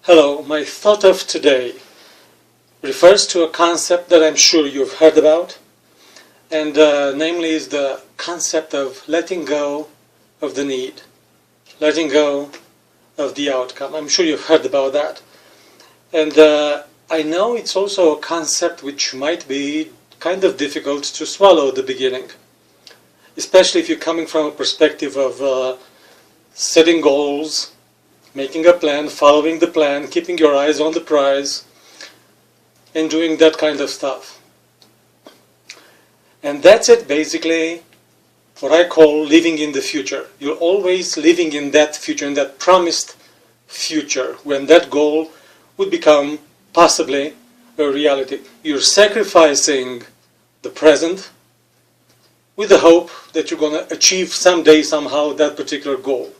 Hello, my thought of today refers to a concept that I'm sure you've heard about, and namely is the concept of letting go of the need, letting go of the outcome. I'm sure you've heard about that. And I know it's also a concept which might be kind of difficult to swallow at the beginning, especially if you're coming from a perspective of setting goals, making a plan, following the plan, keeping your eyes on the prize, and doing that kind of stuff. And that's it, basically, what I call living in the future. You're always living in that future, in that promised future, when that goal would become possibly a reality. You're sacrificing the present with the hope that you're going to achieve someday, somehow, that particular goal.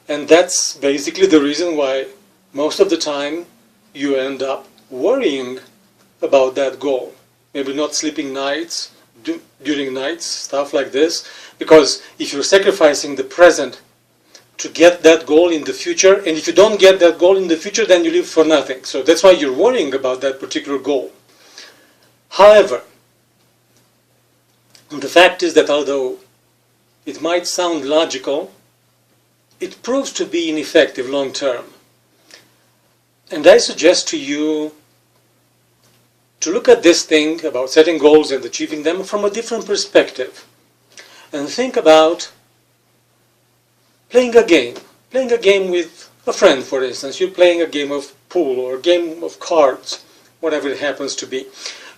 And that's basically the reason why most of the time you end up worrying about that goal. Maybe not sleeping nights, during nights, stuff like this. Because if you're sacrificing the present to get that goal in the future, and if you don't get that goal in the future, then you live for nothing. So that's why you're worrying about that particular goal. However, the fact is that although it might sound logical, it proves to be ineffective long term. And I suggest to you to look at this thing about setting goals and achieving them from a different perspective. And think about playing a game with a friend, for instance. You're playing a game of pool or a game of cards, whatever it happens to be.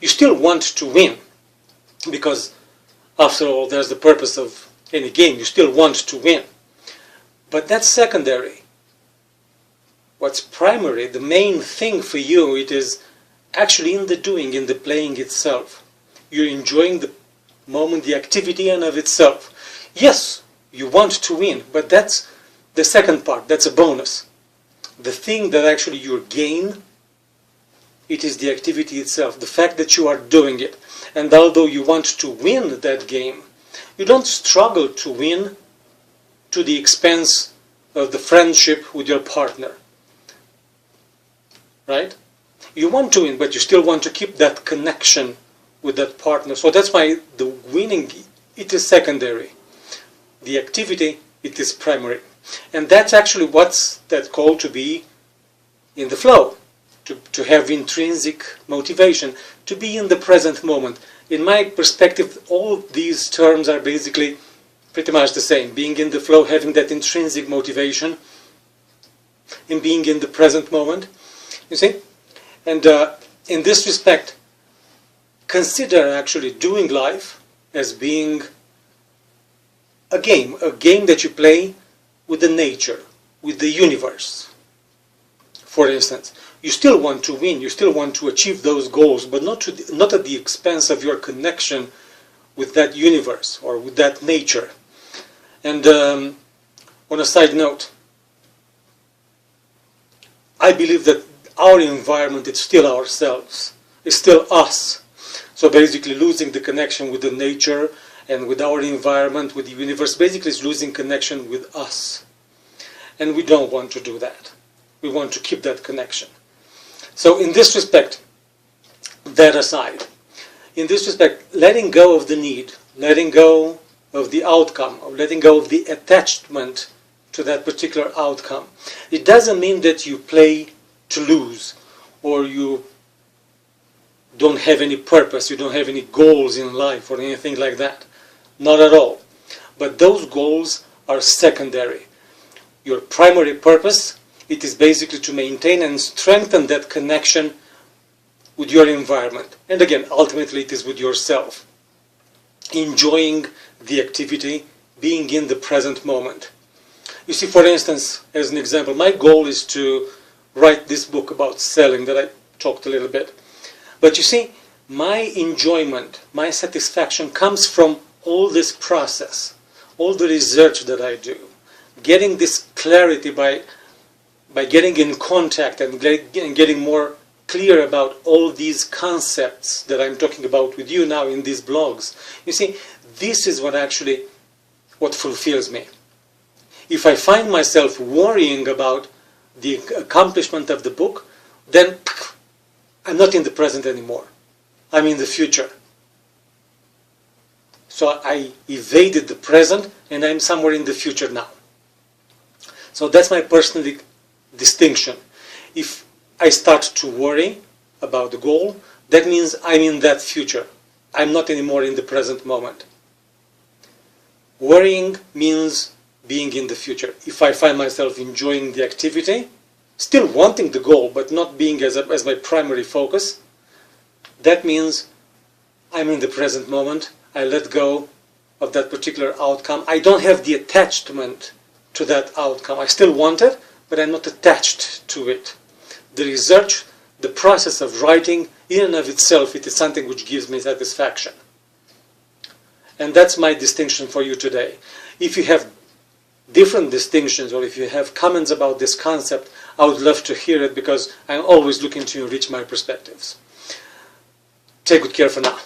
You still want to win, because after all, there's the purpose of any game. You still want to win. But that's secondary. What's primary, the main thing for you, it is actually in the doing, in the playing itself. You're enjoying the moment, the activity and of itself. Yes, you want to win, but that's the second part, that's a bonus. The thing that actually you gain, it is the activity itself, the fact that you are doing it. And although you want to win that game, you don't struggle to win to the expense of the friendship with your partner. Right? You want to win, but you still want to keep that connection with that partner. So that's why the winning, it is secondary. The activity, it is primary. And that's actually what's that called to be in the flow, to have intrinsic motivation, to be in the present moment. In my perspective, all these terms are basically pretty much the same. Being in the flow, having that intrinsic motivation, and being in the present moment. You see? And in this respect, consider actually doing life as being a game that you play with the nature, with the universe. For instance, you still want to win, you still want to achieve those goals, but not at the expense of your connection with that universe or with that nature. And on a side note, I believe that our environment is still ourselves, it's still us. So basically losing the connection with the nature and with our environment, with the universe, basically is losing connection with us. And we don't want to do that. We want to keep that connection. So in this respect, that aside, in this respect, letting go of the need, letting go of the outcome, or letting go of the attachment to that particular outcome. It doesn't mean that you play to lose, or you don't have any purpose, you don't have any goals in life, or anything like that. Not at all. But those goals are secondary. Your primary purpose, it is basically to maintain and strengthen that connection with your environment. And again, ultimately it is with yourself. Enjoying the activity, being in the present moment. You see, for instance, as an example, my goal is to write this book about selling that I talked a little bit. But you see, my enjoyment, my satisfaction comes from all this process, all the research that I do, getting this clarity by getting in contact and getting more clear about all these concepts that I'm talking about with you now in these blogs. You see, this is what fulfills me. If I find myself worrying about the accomplishment of the book, then I'm not in the present anymore. I'm in the future. So I evaded the present, and I'm somewhere in the future now. So that's my personal distinction. If I start to worry about the goal, that means I'm in that future. I'm not anymore in the present moment. Worrying means being in the future. If I find myself enjoying the activity, still wanting the goal, but not being as my primary focus, that means I'm in the present moment. I let go of that particular outcome. I don't have the attachment to that outcome. I still want it, but I'm not attached to it. The research, the process of writing, in and of itself, it is something which gives me satisfaction. And that's my distinction for you today. If you have different distinctions, or if you have comments about this concept, I would love to hear it, because I'm always looking to enrich my perspectives. Take good care for now.